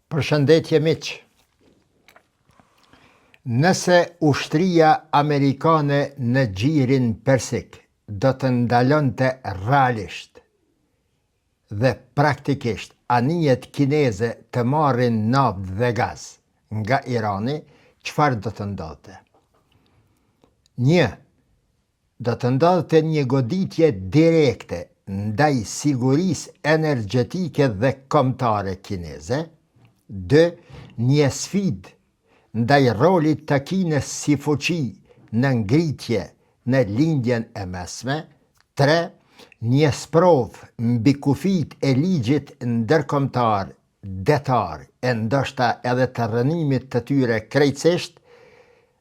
Përshëndetje miq. Nëse ushtria amerikane në gjirin persik do të ndalonte realisht dhe praktikisht anijet kineze të marrin naftë dhe gaz nga Irani, çfarë do të ndodhte? 1. Do të ndodhte një goditje direkte ndaj sigurisë energjetike dhe kombëtare kineze. 2. Një sfidë ndaj rolit të Kinës si fuqi në ngritje në lindjen e mesme. 3. Një sprovë mbi kufijtë e ligjit ndërkombëtar detar e ndoshta edhe të rënimit të tyre krejtësisht.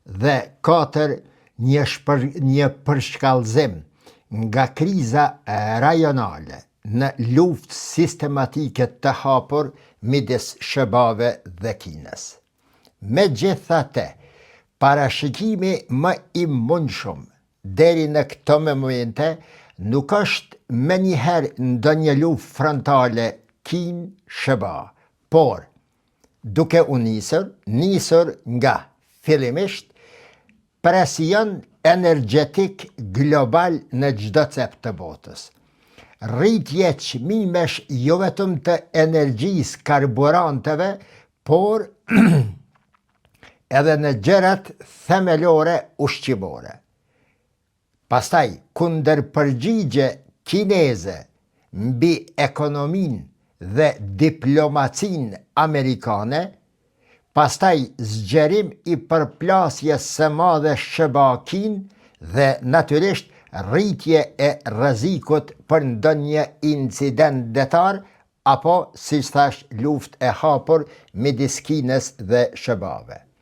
Dhe 4. Një përshkallëzim nga kriza rajonale në luftë sistematike të hapur midis SBA-ve dhe Kinës. Megjithatë, parashikimi më i mundshëm deri në këto momente nuk është menjëherë ndonjë luftë frontale Kinë-SBA, por duke u nisur nga fillimisht presion energjetik global në çdo cep të botës. Rritje çmimesh jo vetëm të energjisë karburanteve, por edhe në gjërat themelore ushqimore. Pastaj, kundërpërgjigje kineze mbi ekonominë dhe diplomacinë amerikane, pastaj zgjerim i përplasjes së madhe SBA-Kinë dhe natyrisht rritje e rrezikut për ndonjë incident detar apo, siç thash, luftë e hapur midis Kinës dhe SBA-ve.